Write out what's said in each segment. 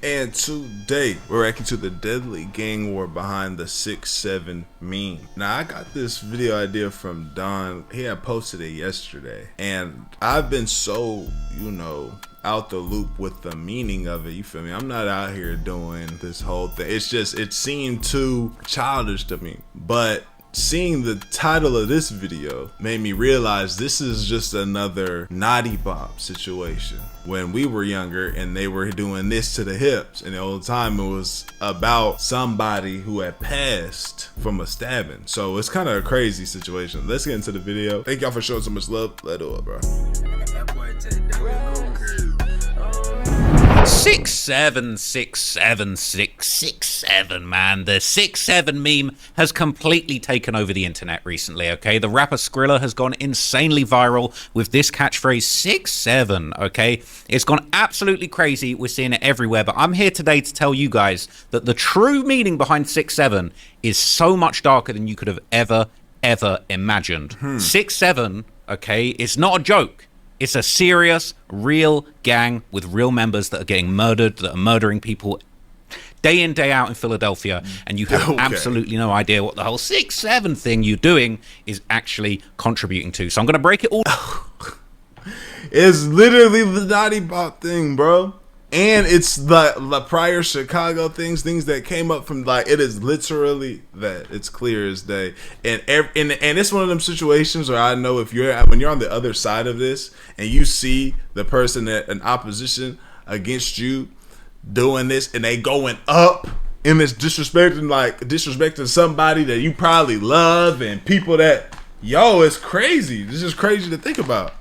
And today, we're reacting to the deadly gang war behind the 6'7" meme. Now, I got this video idea from Don. He had posted it yesterday. And I've been so, out the loop with the meaning of it, you feel me? I'm not out here doing this whole thing. It's just, it seemed too childish to me. But seeing the title of this video made me realize this is just another naughty bop situation. When we were younger and they were doing this to the hips, and the whole time it was about somebody who had passed from a stabbing. So it's kind of a crazy situation. Let's get into the video. Thank y'all for showing so much love. Let's do it, bro. 6'7", man. The 6'7" meme has completely taken over the internet recently, okay? The rapper Skrilla has gone insanely viral with this catchphrase 6'7", okay? It's gone absolutely crazy. We're seeing it everywhere, but I'm here today to tell you guys that the true meaning behind 6'7" is so much darker than you could have ever imagined. 6'7", okay, is not a joke. It's a serious, real gang with real members that are getting murdered, that are murdering people day in, day out in Philadelphia, and you have absolutely no idea what the whole 6'7" thing you're doing is actually contributing to. So I'm going to break it all. It's literally the naughty bop thing, bro. And it's the prior Chicago things that came up from, like, it is literally that. It's clear as day. And it's one of them situations where I know when you're on the other side of this and you see the person that an opposition against you doing this and they going up and it's disrespecting somebody that you probably love and people that, it's crazy. This is crazy to think about.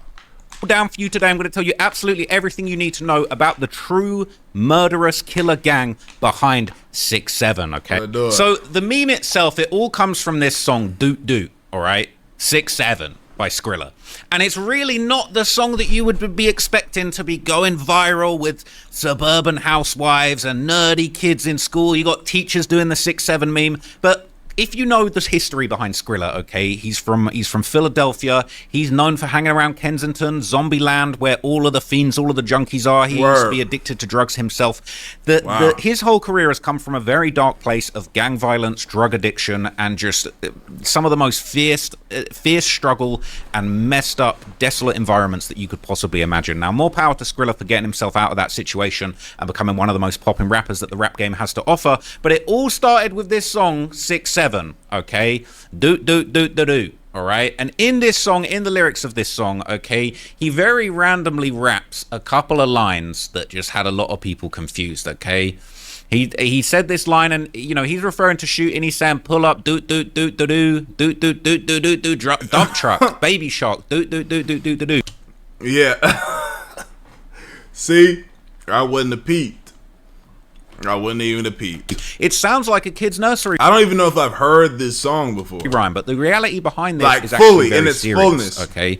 Down for you today. I'm going to tell you absolutely everything you need to know about the true murderous killer gang behind 6'7", okay? So the meme itself, it all comes from this song Doot Doot, all right? 6'7" by Skrilla. And it's really not the song that you would be expecting to be going viral with suburban housewives and nerdy kids in school. You got teachers doing the 6'7" meme, but if you know the history behind Skrilla, okay, he's from Philadelphia. He's known for hanging around Kensington, Zombieland, where all of the fiends, all of the junkies are. He used to be addicted to drugs himself. His whole career has come from a very dark place of gang violence, drug addiction, and just some of the most fierce struggle and messed up, desolate environments that you could possibly imagine. Now, more power to Skrilla for getting himself out of that situation and becoming one of the most popping rappers that the rap game has to offer. But it all started with this song, 6'7". Okay, doot doot doot doot doot. All right, and in this song, in the lyrics of this song, okay, he very randomly raps a couple of lines that just had a lot of people confused. Okay, he said this line, and he's referring to shooting. He's saying pull up, doot doot doot doot doot doot doot doot doot doot doot, dump truck, baby shark, doot doot doot doot doot doot. Yeah. See, I wouldn't have peeped. I wouldn't even have peeped. It sounds like a kid's nursery. I don't even know if I've heard this song before. Rhyme, but the reality behind this is fully actually in its serious, fullness. okay?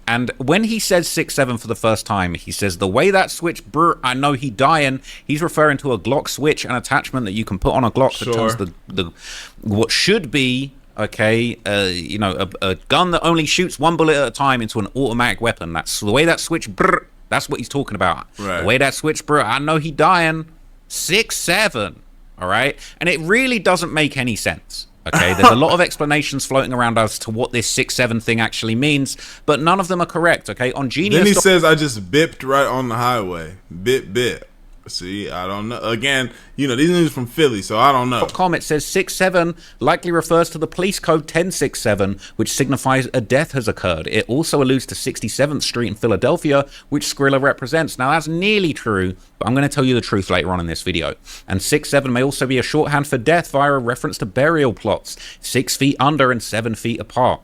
And when he says 6'7" for the first time, he says the way that switch, brr, I know he dying. He's referring to a Glock switch, an attachment that you can put on a Glock that turns the what should be, okay, a gun that only shoots one bullet at a time into an automatic weapon. That's the way that switch, brr. That's what he's talking about. Right. The way that switch, brr, I know he dying. 6'7", all right? And it really doesn't make any sense, okay? There's a lot of explanations floating around as to what this 6'7" thing actually means, but none of them are correct, okay? On Genius... Then he says, I just bipped right on the highway. Bip. See, I don't know. Again, these niggas from Philly, so I don't know. It says 6'7" likely refers to the police code 1067, which signifies a death has occurred. It also alludes to 67th Street in Philadelphia, which Skrilla represents. Now, that's nearly true, but I'm going to tell you the truth later on in this video. And 6'7" may also be a shorthand for death via a reference to burial plots, 6 feet under and 7 feet apart.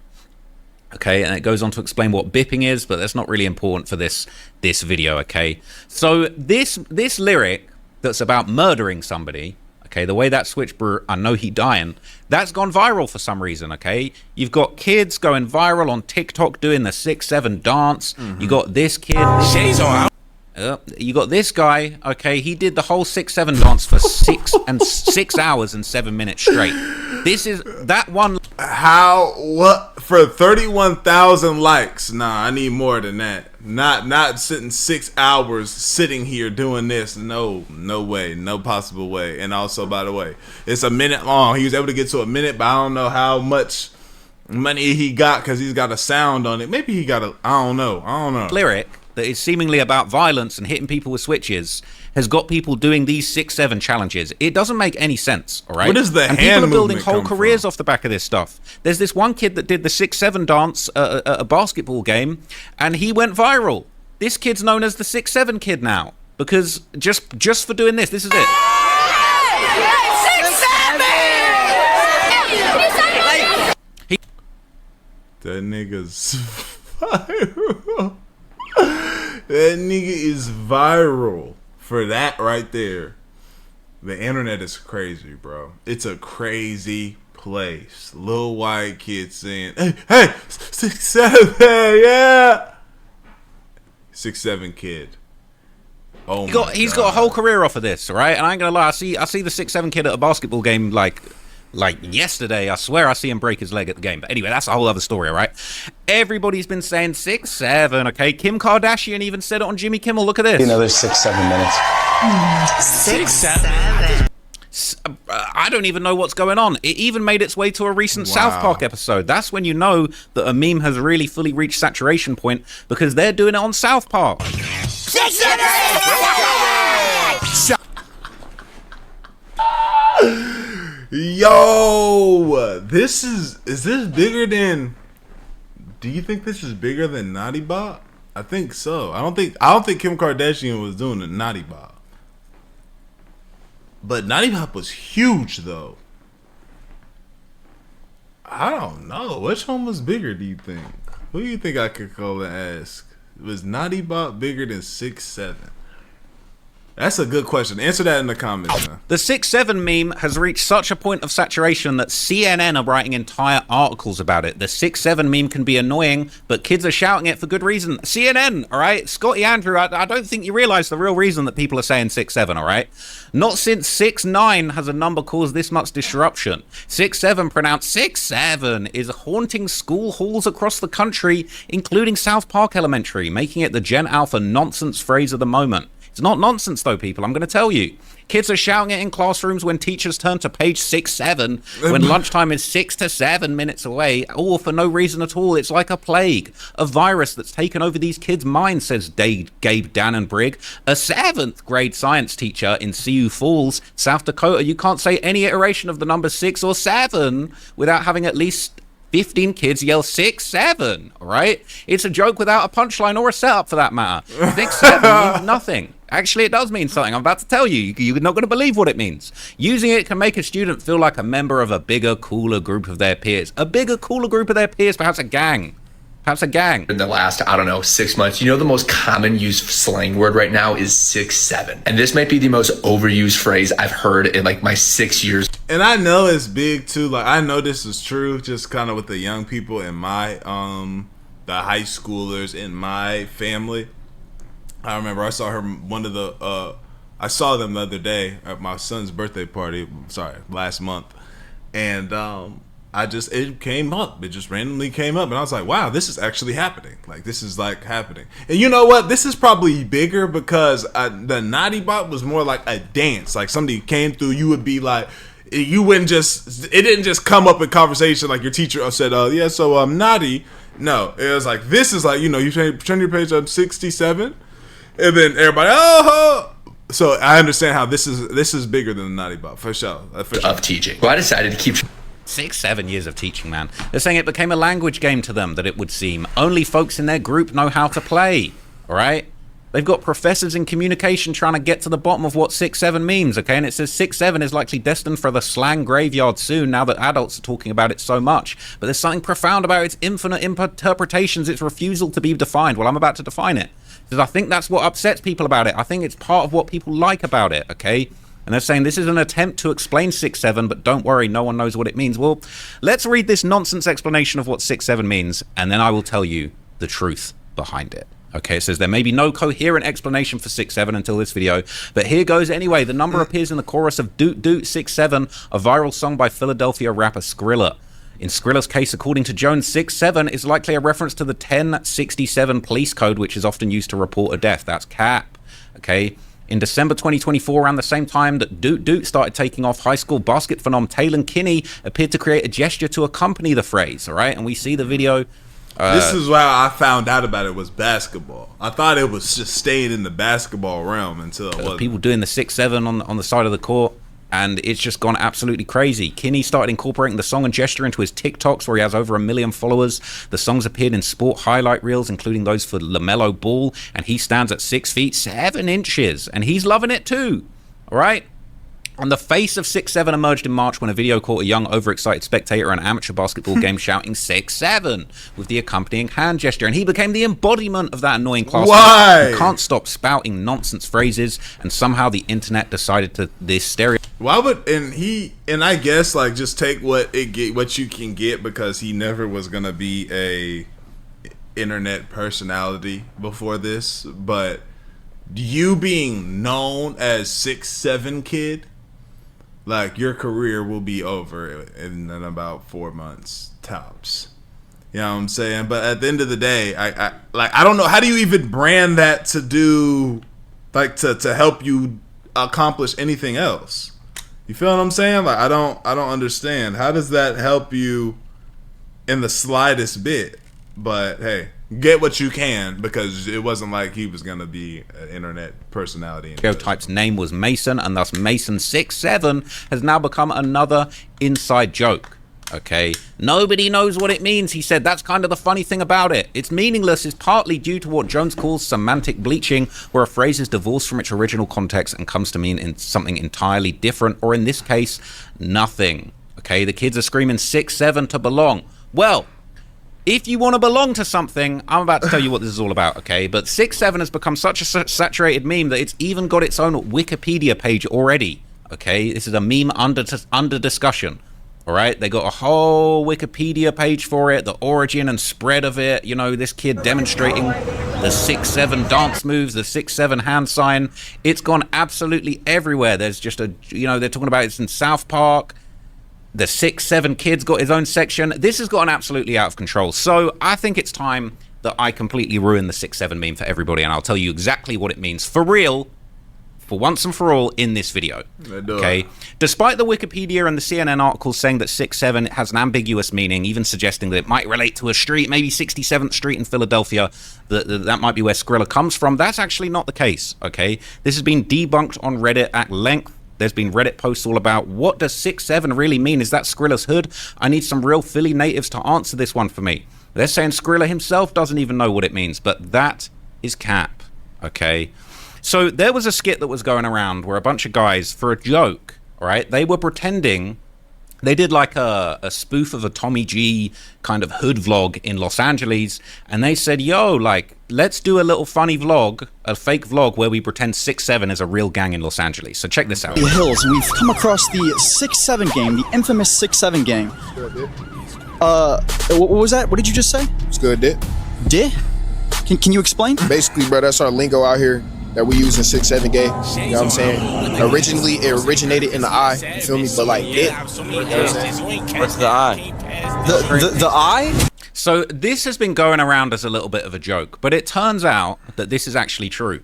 Okay, and it goes on to explain what bipping is, but that's not really important for this video, okay? So this lyric that's about murdering somebody, okay, the way that switch, brr, I know he dying, that's gone viral for some reason, okay? You've got kids going viral on TikTok doing the 6'7" dance. You got this kid. Shades on. You got this guy, okay, he did the whole 6'7" dance for 6 hours and 7 minutes straight. This is that one. What for 31,000 likes? Nah, I need more than that. Not sitting 6 hours sitting here doing this. No way, no possible way. And also, by the way, it's a minute long. He was able to get to a minute, but I don't know how much money he got because he's got a sound on it. Maybe he got I don't know. Lyric that is seemingly about violence and hitting people with switches has got people doing these 6'7" challenges. It doesn't make any sense, all right? What is the and hand people are building whole from? careers off the back of this stuff. There's this one kid that did the 6'7" dance at a basketball game, and he went viral. This kid's known as the 6'7" kid now because just for doing this. This is it. 6'7". That nigga's viral. That nigga is viral for that right there. The internet is crazy, bro. It's a crazy place. Little white kids saying, hey, 6'7", yeah. 6'7" kid. Oh my God. He's got a whole career off of this, right? And I ain't gonna lie, I see the 6'7" kid at a basketball game like yesterday. I swear I see him break his leg at the game. But anyway, that's a whole other story, right? Everybody's been saying 6'7", okay? Kim Kardashian even said it on Jimmy Kimmel. Look at this. Another 6-7 minutes. 6'7". I don't even know what's going on. It even made its way to a recent South Park episode. That's when you know that a meme has really fully reached saturation point because they're doing it on South Park. 6'7". Yo, is this bigger than? Do you think this is bigger than Naughty Bot? I think so. I don't think Kim Kardashian was doing a Naughty Bot, but Naughty Bot was huge though. I don't know which one was bigger. Do you think? Who do you think I could call and ask? Was Naughty Bot bigger than 6'7"? That's a good question. Answer that in the comments, man. The 6'7" meme has reached such a point of saturation that CNN are writing entire articles about it. The 6'7" meme can be annoying, but kids are shouting it for good reason. CNN, all right? Scotty Andrew, I don't think you realize the real reason that people are saying 6'7", all right? Not since 6'9" has a number caused this much disruption. 6'7", pronounced 6'7", is haunting school halls across the country, including South Park Elementary, making it the Gen Alpha nonsense phrase of the moment. It's not nonsense, though, people. I'm going to tell you. Kids are shouting it in classrooms when teachers turn to page 6-7, when lunchtime is 6 to 7 minutes away, all for no reason at all. It's like a plague, a virus that's taken over these kids' minds, says Gabe Dannenbrigg, a 7th grade science teacher in Sioux Falls, South Dakota. You can't say any iteration of the number 6 or 7 without having at least 15 kids yell 6-7, all right? It's a joke without a punchline or a setup for that matter. 6-7 means nothing. Actually, it does mean something. I'm about to tell you. You're not going to believe what it means. Using it can make a student feel like a member of a bigger, cooler group of their peers. A bigger, cooler group of their peers, perhaps a gang. Perhaps a gang. In the last, 6 months, the most common used slang word right now is 6'7". And this might be the most overused phrase I've heard in my 6 years. And I know it's big too. I know this is true just kind of with the young people in my, the high schoolers in my family. I remember I saw I saw them the other day at my son's birthday party. Last month. And, it came up. It just randomly came up, and I was like, "Wow, this is actually happening. This is happening." And you know what? This is probably bigger because the Naughty Bot was more like a dance. Somebody came through, you would be like, you wouldn't just. It didn't just come up in conversation like your teacher said, "Yeah, so naughty." No, it was like this is you turn your page up 67, and then everybody, oh. So I understand how this is bigger than the Naughty Bot for sure. Of teaching. Well, I decided to keep 6-7 years of teaching, man. They're saying it became a language game to them, that it would seem. Only folks in their group know how to play, all right? They've got professors in communication trying to get to the bottom of what 6-7 means, okay? And it says 6-7 is likely destined for the slang graveyard soon now that adults are talking about it so much. But there's something profound about its infinite interpretations, its refusal to be defined. Well, I'm about to define it. Because I think that's what upsets people about it. I think it's part of what people like about it, okay? And they're saying this is an attempt to explain 6-7, but don't worry, no one knows what it means. Well, let's read this nonsense explanation of what 6-7 means, and then I will tell you the truth behind it. Okay, it says there may be no coherent explanation for 6-7 until this video, but here goes anyway. The number appears in the chorus of Doot Doot 6-7, a viral song by Philadelphia rapper Skrilla. In Skrilla's case, according to Jones, 6-7 is likely a reference to the 1067 police code, which is often used to report a death. That's cap. Okay. In December 2024, around the same time that Doot Doot started taking off, high school basket phenom Taylor Kinney appeared to create a gesture to accompany the phrase. All right, and we see the video. This is why I found out about it was basketball. I thought it was just staying in the basketball realm until it wasn't. People doing the 6-7 on the side of the court, and it's just gone absolutely crazy. Kinney started incorporating the song and gesture into his TikToks, where he has over 1 million followers. The songs appeared in sport highlight reels, including those for LaMelo Ball, and he stands at 6 feet 7 inches, and he's loving it too. All right. And the face of 6-7 emerged in March when a video caught a young, overexcited spectator at an amateur basketball game shouting 6-7 with the accompanying hand gesture. And he became the embodiment of that annoying classmate who can't stop spouting nonsense phrases, and somehow the internet decided to this stereo. Why would and I guess like just take what you can get, because he never was gonna be a internet personality before this, but you being known as 6-7 kid, like your career will be over in about 4 months tops. You know what I'm saying? But at the end of the day, I don't know, how do you even brand that to do, like to help you accomplish anything else? You feel what I'm saying? Like I don't understand. How does that help you in the slightest bit? But hey, get what you can, because it wasn't like he was gonna be an internet personality. Stereotype's name was Mason, and thus Mason 6-7 has now become another inside joke. Okay, nobody knows what it means, he said. That's kind of the funny thing about it. It's meaningless is partly due to what Jones calls semantic bleaching, where a phrase is divorced from its original context and comes to mean in something entirely different, or in this case, nothing. Okay, the kids are screaming 6-7 to belong. Well, if you want to belong to something, I'm about to tell you what this is all about, okay? But 6-7 has become such a saturated meme that it's even got its own Wikipedia page already, okay? This is a meme under discussion, all right? They got a whole Wikipedia page for it, the origin and spread of it. You know, this kid demonstrating the 6-7 dance moves, the 6-7 hand sign. It's gone absolutely everywhere. There's just they're talking about it's in South Park. The 6-7 kid's got his own section. This has gotten absolutely out of control. So I think it's time that I completely ruin the 6-7 meme for everybody, and I'll tell you exactly what it means for real, for once and for all, in this video. Okay. Despite the Wikipedia and the CNN articles saying that 6-7 has an ambiguous meaning, even suggesting that it might relate to a street, maybe 67th Street in Philadelphia, that might be where Skrilla comes from, that's actually not the case. Okay. This has been debunked on Reddit at length. There's been Reddit posts all about, what does 6-7 really mean? Is that Skrilla's hood? I need some real Philly natives to answer this one for me. They're saying Skrilla himself doesn't even know what it means, but that is cap, okay? So there was a skit that was going around where a bunch of guys, for a joke, all right, they were pretending, they did like a spoof of a Tommy G kind of hood vlog in Los Angeles, and they said, yo, like, let's do a little funny vlog, a fake vlog where we pretend 6-7 is a real gang in Los Angeles. So check this out. The Hills, we've come across the 6-7 gang, the infamous 6-7 gang. What was that? What did you just say? It's good, Dick. Dick? Can you explain? Basically, bro, that's our lingo out here that we use in 6-7 gang. You know what I'm saying? Originally, it originated in the eye. You feel me? But like it. What's the eye? The eye? So this has been going around as a little bit of a joke, but it turns out that this is actually true.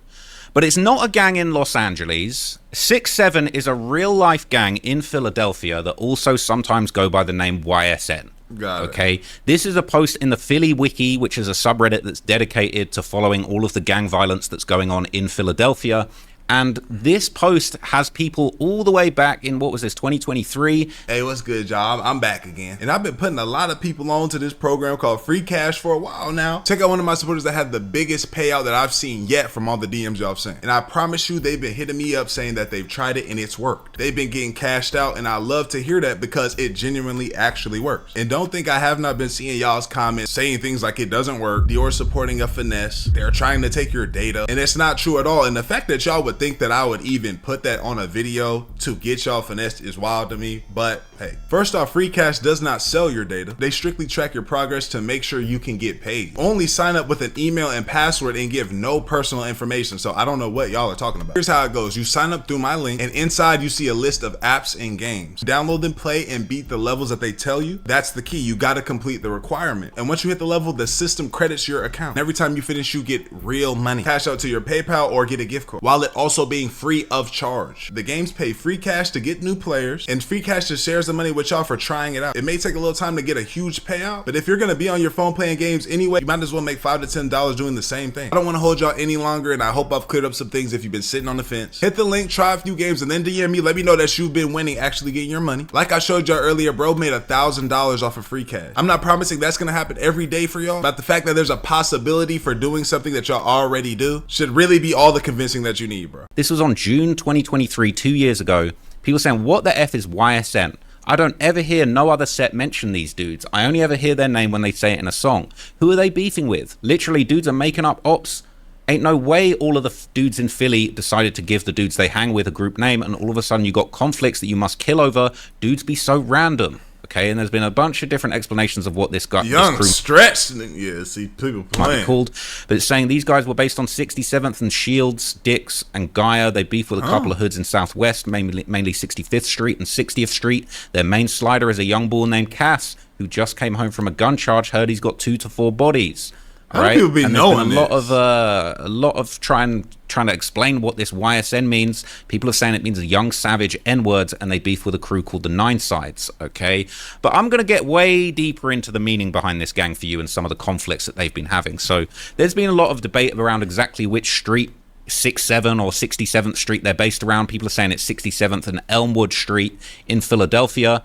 But it's not a gang in Los Angeles. 6-7 is a real-life gang in Philadelphia that also sometimes go by the name YSN. Got it. Okay, this is a post in the Philly Wiki, which is a subreddit that's dedicated to following all of the gang violence that's going on in Philadelphia. And this post has people all the way back in, what was this, 2023? Hey, what's good, y'all? I'm back again. And I've been putting a lot of people on to this program called Free Cash for a while now. Check out one of my supporters that had the biggest payout that I've seen yet from all the DMs y'all sent. And I promise you, they've been hitting me up saying that they've tried it and it's worked. They've been getting cashed out, and I love to hear that because it genuinely actually works. And don't think I have not been seeing y'all's comments saying things like it doesn't work, Dior supporting a finesse, they're trying to take your data, and it's not true at all. And the fact that y'all would think that I would even put that on a video to get y'all finessed is wild to me. But hey, first off, Free Cash does not sell your data. They strictly track your progress to make sure you can get paid. Only sign up with an email and password and give no personal information. So I don't know what y'all are talking about. Here's how it goes. You sign up through my link, and inside you see a list of apps and games. Download them, play, and beat the levels that they tell you. That's the key. You got to complete the requirement. And once you hit the level, the system credits your account. Every time you finish, you get real money. Cash out to your PayPal or get a gift card, while it also being free of charge. The games pay Free Cash to get new players, and Free Cash just shares the money with y'all for trying it out. It may take a little time to get a huge payout, but if you're gonna be on your phone playing games anyway, you might as well make $5 to $10 doing the same thing. I don't want to hold y'all any longer, and I hope I've cleared up some things if you've been sitting on the fence. Hit the link, try a few games, and then DM me. Let me know that you've been winning, actually getting your money. Like I showed y'all earlier, bro made $1,000 off of Free Cash. I'm not promising that's gonna happen every day for y'all, but the fact that there's a possibility for doing something that y'all already do should really be all the convincing that you need, bro. This was on June 2023, 2 years ago. People saying, what the F is YSN? I don't ever hear no other set mention these dudes. I only ever hear their name when they say it in a song. Who are they beefing with? Literally, dudes are making up ops. Ain't no way all of the dudes in Philly decided to give the dudes they hang with a group name, and all of a sudden you got conflicts that you must kill over. Dudes be so random. Okay, and there's been a bunch of different explanations of what this guy, Young this Stretch, yeah, see people playing. Might be called, but it's saying these guys were based on 67th and Shields, Dix, and Gaia. They beef with a couple of hoods in Southwest, mainly 65th Street and 60th Street. Their main slider is a young bull named Cass, who just came home from a gun charge. Heard he's got 2 to 4 bodies. How do people be knowing this? A lot of trying to explain what this YSN means. People are saying it means a young savage N-words, and they beef with a crew called the Nine Sides. Okay, but I'm gonna get way deeper into the meaning behind this gang for you and some of the conflicts that they've been having. So there's been a lot of debate around exactly which street, 67 or 67th Street, they're based around. People are saying it's 67th and Elmwood Street in Philadelphia.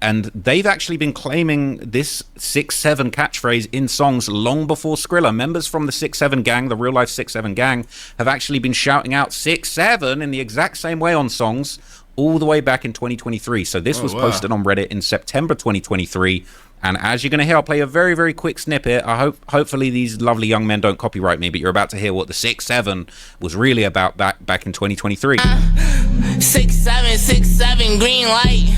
And they've actually been claiming this 6-7 catchphrase in songs long before Skrilla. Members from the 6-7 gang, the real life 6-7 gang, have actually been shouting out 6-7 in the exact same way on songs all the way back in 2023. So this was posted on Reddit in September 2023. And as you're going to hear, I'll play a very, very quick snippet. Hopefully these lovely young men don't copyright me, but you're about to hear what the 6-7 was really about back in 2023. 6-7 green light.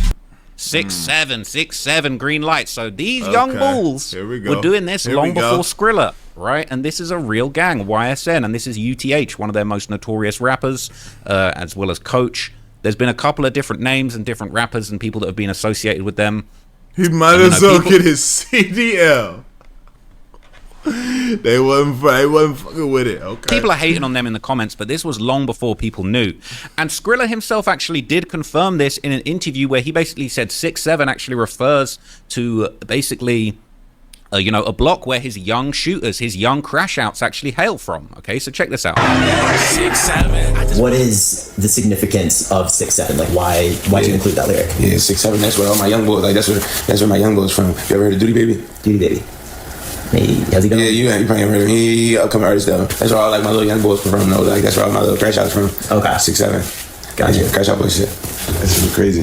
6-7 green light. So these young bulls were doing this long before Skrilla, right? And this is a real gang, YSN, and this is UTH, one of their most notorious rappers, as well as Coach. There's been a couple of different names and different rappers and people that have been associated with them. He might as well get his CDL. They wasn't fucking with it. Okay. People are hating on them in the comments, but this was long before people knew. And Skrilla himself actually did confirm this in an interview where he basically said 6-7 actually refers to basically a block where his young shooters, his young crash outs actually hail from. Okay, so check this out. 6-7. What is the significance of 6-7? Like, why do you include that lyric? Yeah, 6-7. That's where all my young boys. Like, that's where my young boys from. You ever heard of Duty Baby? Duty Baby. Maybe. How's he going? Yeah, you probably heard of him. He upcoming artist though. That's where all like my little young boys from. Though. Like that's where all my little crash outs from. Okay. 6-7. Gotcha. Yeah, crash out boy shit. That's really crazy.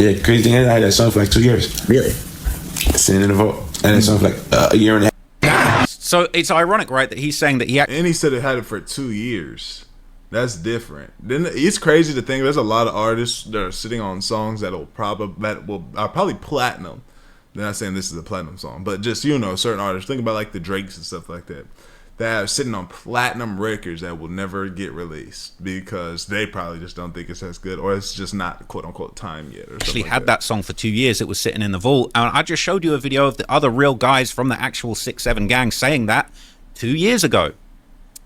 Yeah, crazy thing is I had that song for like 2 years. Really? Sitting in the vault. I had that song for like a year and a half. So it's ironic, right, that he's saying that and he said it had it for 2 years. That's different. Then it's crazy to think there's a lot of artists that are sitting on songs that are probably platinum. They're not saying this is a platinum song, but just certain artists. Think about like the Drakes and stuff like that. That are sitting on platinum records that will never get released because they probably just don't think it's as good, or it's just not quote unquote time yet. Or actually had that song for 2 years. It was sitting in the vault. And I just showed you a video of the other real guys from the actual 6-7 gang saying that 2 years ago.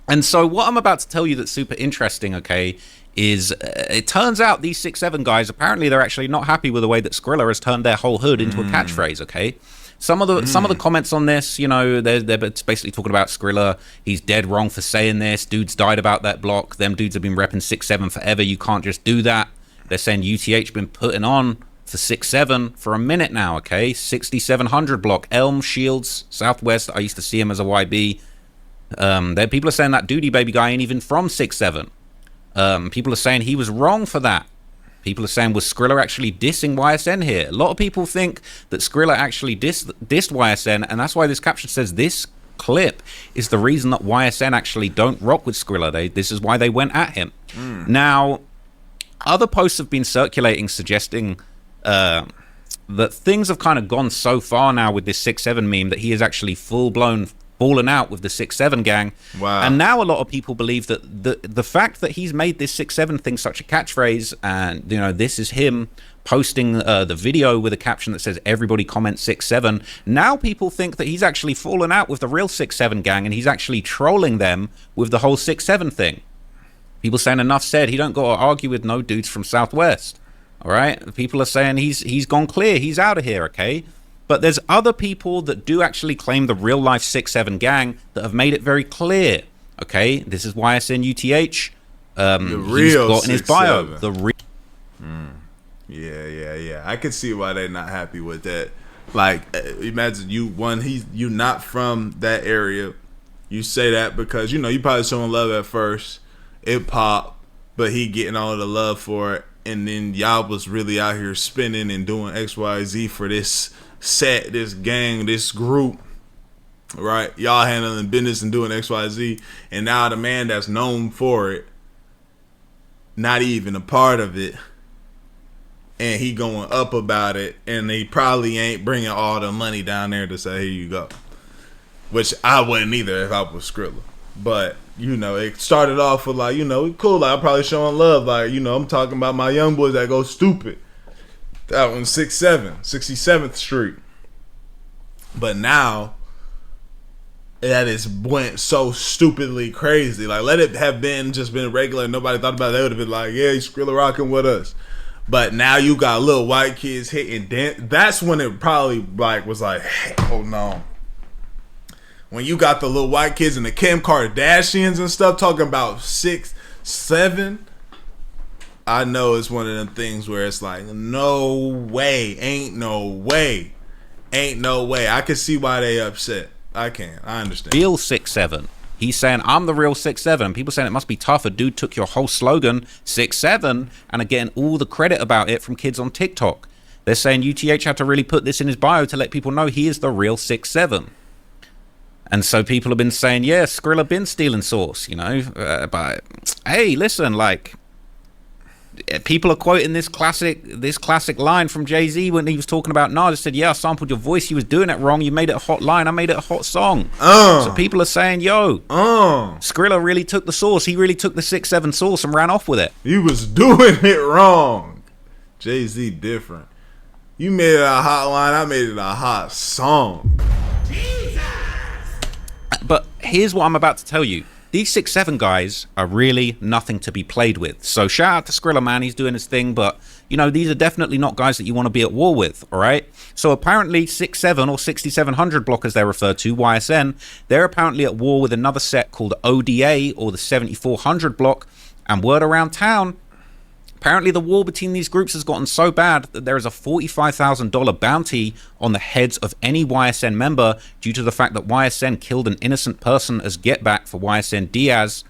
And so what I'm about to tell you that's super interesting, okay, is it turns out these 6-7 guys, apparently they're actually not happy with the way that Skrilla has turned their whole hood into a catchphrase, okay? Some of the comments on this, they're basically talking about Skrilla. He's dead wrong for saying this. Dudes died about that block. Them dudes have been repping 6-7 forever. You can't just do that. They're saying UTH been putting on for 6-7 for a minute now, okay? 6700 block, Elm, Shields, Southwest. I used to see him as a YB. People are saying that Duty Baby guy ain't even from 6-7. People are saying he was wrong for that. People are saying, was Skrilla actually dissing YSN here? A lot of people think that Skrilla actually dissed YSN, and that's why this caption says this clip is the reason that YSN actually don't rock with Skrilla. This is why they went at him. Now, other posts have been circulating suggesting that things have kind of gone so far now with this 6'7" meme that he is actually full-blown fallen out with the 6'7" gang. Wow. And now a lot of people believe that the fact that he's made this 6'7" thing such a catchphrase, and this is him posting the video with a caption that says everybody comment 6'7", now people think that he's actually fallen out with the real 6'7" gang and he's actually trolling them with the whole 6'7" thing. People saying enough said, he don't got to argue with no dudes from Southwest. All right, people are saying he's gone clear, he's out of here, okay? But there's other people that do actually claim the real life 6'7" gang that have made it very clear, okay? This is YSN UTH. The real he's got in his bio. The real. Yeah. I can see why they're not happy with that. Like, imagine you not from that area. You say that because you probably showing love at first. It popped, but he getting all the love for it. And then y'all was really out here spinning and doing XYZ for this set, this gang, this group, right? Y'all handling business and doing XYZ. And now the man that's known for it, not even a part of it, and he going up about it, and he probably ain't bringing all the money down there to say, here you go. Which I wouldn't either if I was Skrilla. But it started off with like, cool. Like, I'm probably showing love. Like, I'm talking about my young boys that go stupid. That one's 6'7", 67th Street. But now, that is went so stupidly crazy. Like, let it have just been regular and nobody thought about it. They would have been like, yeah, he's Skrilla rocking with us. But now you got little white kids hitting dance. That's when it probably like was like, hey, oh no. When you got the little white kids and the Kim Kardashians and stuff talking about 6, 7, I know it's one of them things where it's like, no way, ain't no way. I can see why they upset. I understand. Real 6'7". He's saying, I'm the real 6'7". People saying it must be tough. A dude took your whole slogan, 6'7", and again, all the credit about it from kids on TikTok. They're saying UTH had to really put this in his bio to let people know he is the real 6'7". And so people have been saying, yeah, Skrilla been stealing sauce, but hey, listen, like, people are quoting this classic line from Jay-Z when he was talking about Nas. Said, yeah, I sampled your voice, you was doing it wrong, you made it a hot line, I made it a hot song. So people are saying, yo, Skrilla really took the sauce, he really took the 6'7" sauce and ran off with it. You was doing it wrong. Jay-Z different. You made it a hot line, I made it a hot song. But here's what I'm about to tell you. These 6'7" guys are really nothing to be played with. So shout out to Skrilla, man. He's doing his thing. But, these are definitely not guys that you want to be at war with, all right? So apparently 6'7" or 6700 block, as they're referred to, YSN, they're apparently at war with another set called ODA, or the 7400 block. And word around town, apparently the war between these groups has gotten so bad that there is a $45,000 bounty on the heads of any YSN member due to the fact that YSN killed an innocent person as get back for YSN Diaz.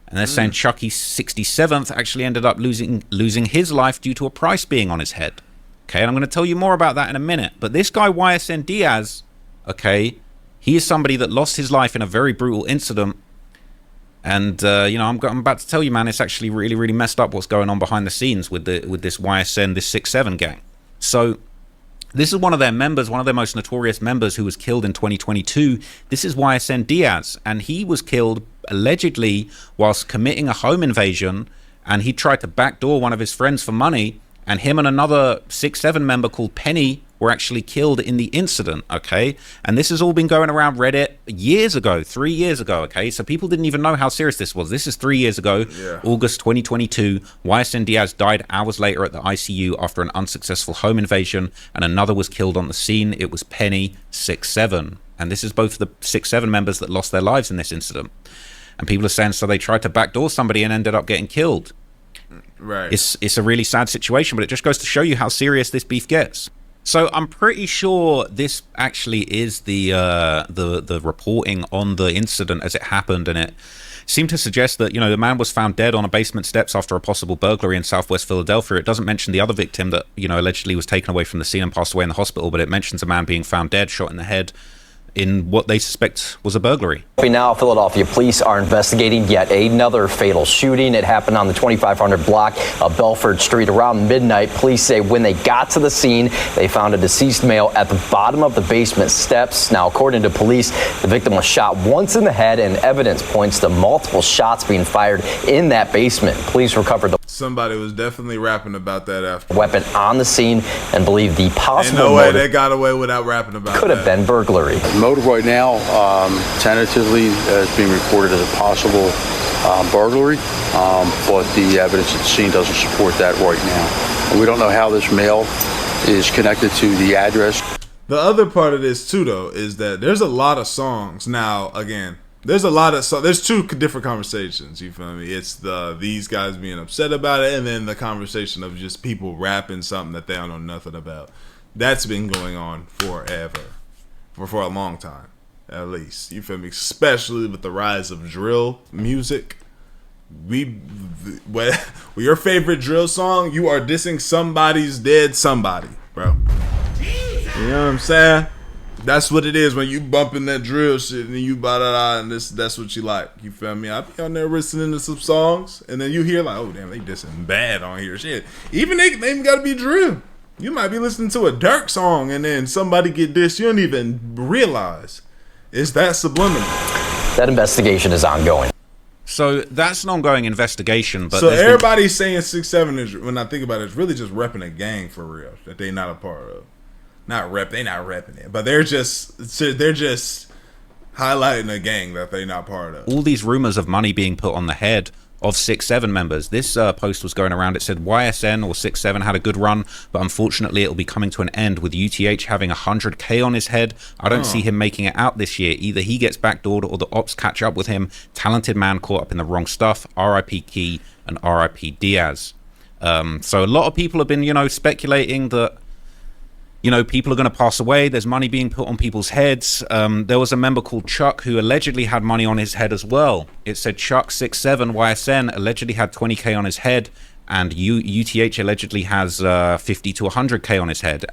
And they're saying Chucky 67th actually ended up losing his life due to a price being on his head. Okay, and I'm going to tell you more about that in a minute. But this guy YSN Diaz, okay, he is somebody that lost his life in a very brutal incident. And I'm about to tell you, man, it's actually really, really messed up what's going on behind the scenes with this YSN, this 6'7" gang. So this is one of their members, one of their most notorious members, who was killed in 2022. This is YSN Diaz, and he was killed allegedly whilst committing a home invasion, and he tried to backdoor one of his friends for money, and him and another 6'7" member called Penny were actually killed in the incident, okay? And this has all been going around Reddit years ago, 3 years ago, okay? So people didn't even know how serious this was. This is 3 years ago, yeah. August 2022. YSN Diaz died hours later at the ICU after an unsuccessful home invasion, and another was killed on the scene. It was Penny, 6'7". And this is both the 6'7" members that lost their lives in this incident. And people are saying, so they tried to backdoor somebody and ended up getting killed. Right. It's a really sad situation, but it just goes to show you how serious this beef gets. So I'm pretty sure this actually is the reporting on the incident as it happened, and it seemed to suggest that the man was found dead on a basement steps after a possible burglary in Southwest Philadelphia. It doesn't mention the other victim that allegedly was taken away from the scene and passed away in the hospital, but it mentions a man being found dead, shot in the head, in what they suspect was a burglary. Now, Philadelphia police are investigating yet another fatal shooting. It happened on the 2500 block of Belford Street around midnight. Police say when they got to the scene, they found a deceased male at the bottom of the basement steps. Now, according to police, the victim was shot once in the head, and evidence points to multiple shots being fired in that basement. Police recovered the Somebody was definitely rapping about that after. Weapon on the scene and believe the possible Ain't no way motive they got away without rapping about could have been burglary. Motive right now, tentatively, is being reported as a possible burglary, but the evidence at the scene doesn't support that right now. And we don't know how this male is connected to the address. The other part of this too, though, is that there's a lot of songs. Now, again, there's a lot of there's two different conversations. You feel me? It's these guys being upset about it, and then the conversation of just people rapping something that they don't know nothing about. That's been going on forever, for a long time, at least. You feel me? Especially with the rise of drill music. Your favorite drill song, you are dissing somebody's dead somebody, bro. You know what I'm saying? That's what it is when you bumping that drill shit and you and that's what you like. You feel me? I be on there listening to some songs and then you hear like, oh damn, they dissing bad on here. Shit. Even they even gotta be drill. You might be listening to a Dirk song and then somebody get dissed. You don't even realize it's that subliminal. That investigation is ongoing. So that's an ongoing investigation. But so everybody's saying 6'7" is, when I think about it, it's really just repping a gang for real that they not a part of. They not repping it, but they're just highlighting a gang that they not part of. All these rumors of money being put on the head of 6'7" members. This post was going around. It said YSN or 6'7" had a good run, but unfortunately it'll be coming to an end with UTH having 100K on his head. I don't see him making it out this year. Either he gets backdoored or the ops catch up with him. Talented man caught up in the wrong stuff. RIP Key and RIP Diaz. So a lot of people have been, speculating that people are going to pass away. There's money being put on people's heads. There was a member called Chuck who allegedly had money on his head as well. It said Chuck 6'7" YSN allegedly had 20K on his head, and UTH allegedly has 50 to 100K on his head.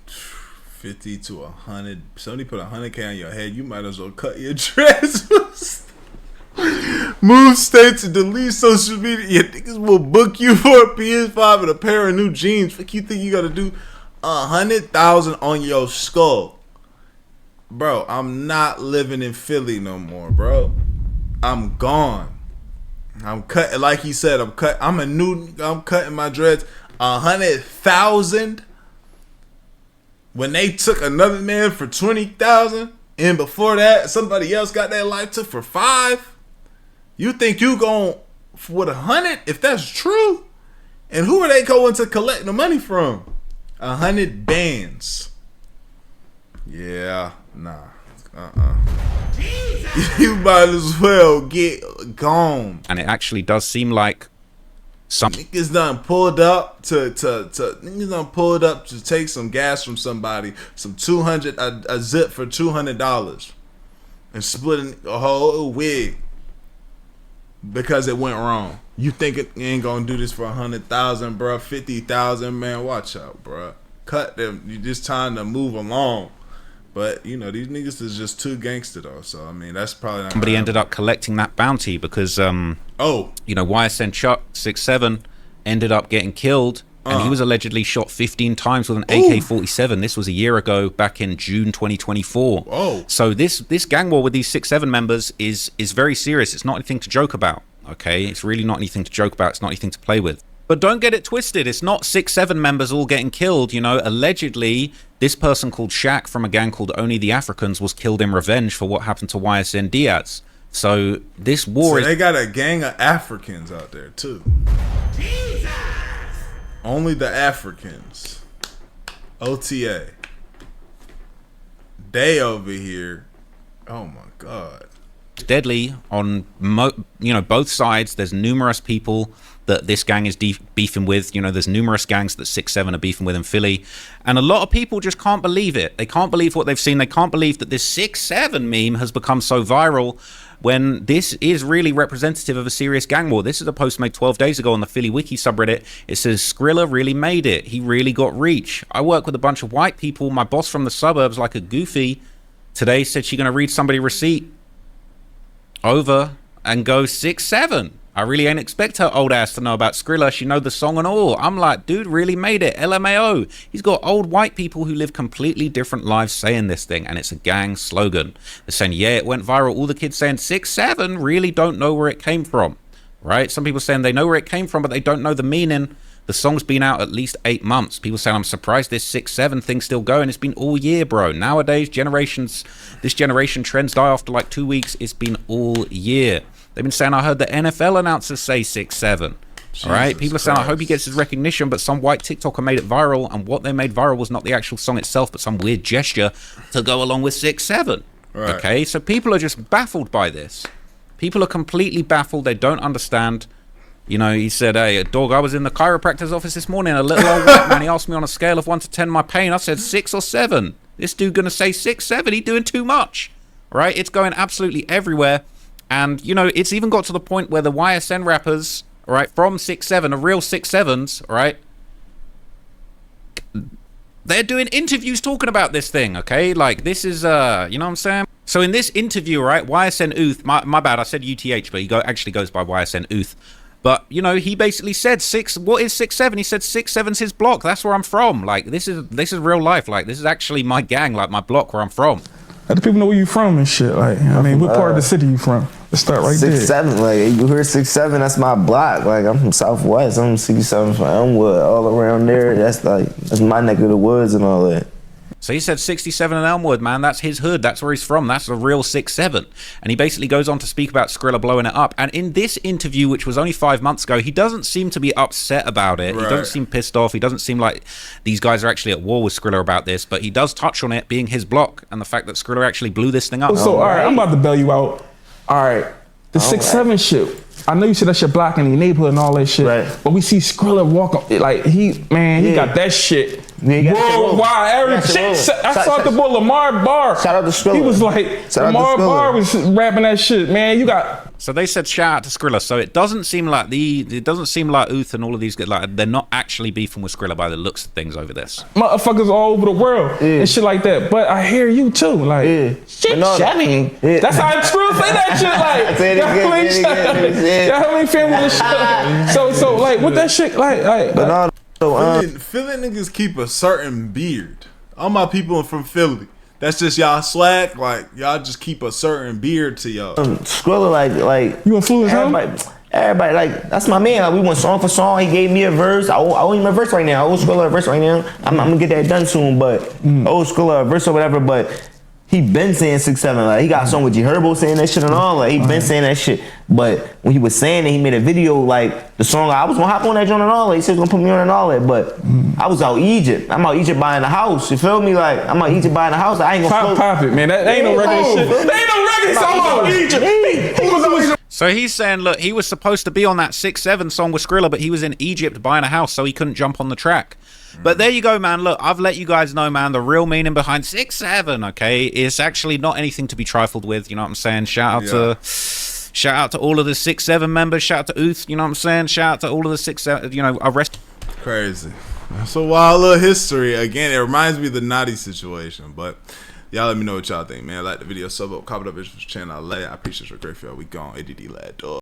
50 to 100. Somebody put 100K on your head, you might as well cut your dreads. Move states and delete social media. Niggas will book you for a PS5 and a pair of new jeans. What you think you got to do? 100,000 on your skull, bro. I'm not living in Philly no more, bro. I'm gone. I'm cutting, like he said. I'm cutting my dreads. 100,000. When they took another man for 20,000, and before that, somebody else got their life took for 5. You think you going with 100? If that's true, and who are they going to collect the money from? 100 bands. Yeah, nah. You might as well get gone. And it actually does seem like some niggas done pulled up to take some gas from somebody, some 200 a zip for $200, and splitting a whole wig because it went wrong. You think it ain't gonna do this for 100,000, bro? 50,000, man. Watch out, bro. Cut them. You just trying to move along, but these niggas is just too gangster though. So I mean, that's probably not somebody ended up collecting that bounty because YSN Chuck 6'7" ended up getting killed, and he was allegedly shot 15 times with an AK-47. This was a year ago, back in June 2024. Whoa. So this gang war with these 6'7" members is very serious. It's not anything to joke about. Okay, it's really not anything to joke about. It's not anything to play with. But don't get it twisted. It's not 6'7" members all getting killed. Allegedly, this person called Shaq from a gang called Only the Africans was killed in revenge for what happened to YSN Diaz. So this war they got a gang of Africans out there too. Jesus! Only the Africans. OTA. They over here. Oh my God. Deadly on both sides. There's numerous people that this gang is beefing with. There's numerous gangs that 6'7" are beefing with in Philly, and a lot of people just can't believe it. They can't believe what they've seen. They can't believe that this 6'7" meme has become so viral when this is really representative of a serious gang war. This is a post made 12 days ago on the Philly Wiki subreddit. It says Skrilla really made it. He really got reach. I work with a bunch of white people. My boss from the suburbs like a goofy today said she's gonna read somebody receipt over and go 6-7. I really ain't expect her old ass to know about Skrilla. She know the song and all. I'm like, dude really made it. LMAO. He's got old white people who live completely different lives saying this thing, and it's a gang slogan. They're saying, yeah, it went viral. All the kids saying 6-7 really don't know where it came from, right? Some people saying they know where it came from, but they don't know the meaning. The song's been out at least 8 months. People saying, I'm surprised this 6-7 thing's still going. It's been all year, bro. Nowadays, this generation trends die after like 2 weeks. It's been all year. They've been saying, I heard the NFL announcers say 6-7. All right, people are saying, I hope he gets his recognition, but some white TikToker made it viral, and what they made viral was not the actual song itself, but some weird gesture to go along with 6-7. Right. Okay, so people are just baffled by this. People are completely baffled. They don't understand. You know, he said, hey, dog, I was in the chiropractor's office this morning, a little old white man, he asked me on a scale of 1 to 10 my pain. I said 6 or 7. This dude gonna say 6-7. He doing too much. Right? It's going absolutely everywhere. And, you know, it's even got to the point where the YSN rappers, all right, from 6-7, the real 6-7s, all right, they're doing interviews talking about this thing, okay? Like, this is, you know what I'm saying? So in this interview, right, YSN Uth, my bad, I said UTH, but he actually goes by YSN Uth. But, you know, he basically said what is 6-7? He said 6-7's his block. That's where I'm from. Like, this is real life. Like, this is actually my gang, like my block where I'm from. Let the people know where you from and shit. Like, I mean, what part of the city you from? Let's start right there. 6-7, like, you hear 6-7, that's my block. Like, I'm from Southwest. I'm 67 from Elmwood, all around there. That's my neck of the woods and all that. So he said 67 in Elmwood, man. That's his hood. That's where he's from. That's the real 6-7. And he basically goes on to speak about Skrilla blowing it up. And in this interview, which was only 5 months ago, he doesn't seem to be upset about it. Right. He doesn't seem pissed off. He doesn't seem like these guys are actually at war with Skrilla about this. But he does touch on it being his block and the fact that Skrilla actually blew this thing up. So, all right, I'm about to bail you out. All right, the 6-7 shit. I know you said that's your block in your neighborhood and all that shit. Right. But we see Skrilla walk up, like, he got that shit. Worldwide, every shit. I saw the boy Lamar Barr. Shout out to Skrilla. He was like, Lamar Barr was rapping that shit, man. You got. So they said shout out to Skrilla. So it doesn't seem like Uth and all of these guys, like, they're not actually beefing with Skrilla by the looks of things over this. Motherfuckers all over the world and shit like that. But I hear you too, like shit, Chevy. That's how Skrilla say that shit, like. Y'all ain't family this shit. So like, what that shit like. Philly niggas keep a certain beard. All my people are from Philly. That's just y'all swag. Like, y'all just keep a certain beard to y'all. Skrilla, like you influence everybody, like, that's my man. Like, we went song for song. He gave me a verse. I owe him a verse right now. I owe Skrilla a verse right now. I'm gonna get that done soon, but I owe Skrilla a verse or whatever. But he been saying 6-7. Like, he got a song with G Herbo saying that shit and all. Like, he been saying that shit. But when he was saying it, he made a video, like, the song, I was gonna hop on that joint and all that. He said he was gonna put me on and all that. But I was out Egypt. I'm out Egypt buying a house. You feel me? Like, I'm out Egypt buying a house. I ain't gonna pop it, man. That ain't no regular shit. That ain't no regular song out Egypt. He was So he's saying, look, he was supposed to be on that 6-7 song with Skrilla, but he was in Egypt buying a house, so he couldn't jump on the track. But there you go, man. Look, I've let you guys know, man, the real meaning behind 6-7, okay? It's actually not anything to be trifled with, you know what I'm saying? Shout out to all of the 6-7 members. Shout out to Uth, you know what I'm saying? Shout out to all of the 6-7, you know, arrest. Crazy. That's a wild little history. Again, it reminds me of the Naughty situation, but y'all let me know what y'all think, man. Like the video, sub up, comment up, channel. I appreciate your great feel. We gone. ADD lad, dog.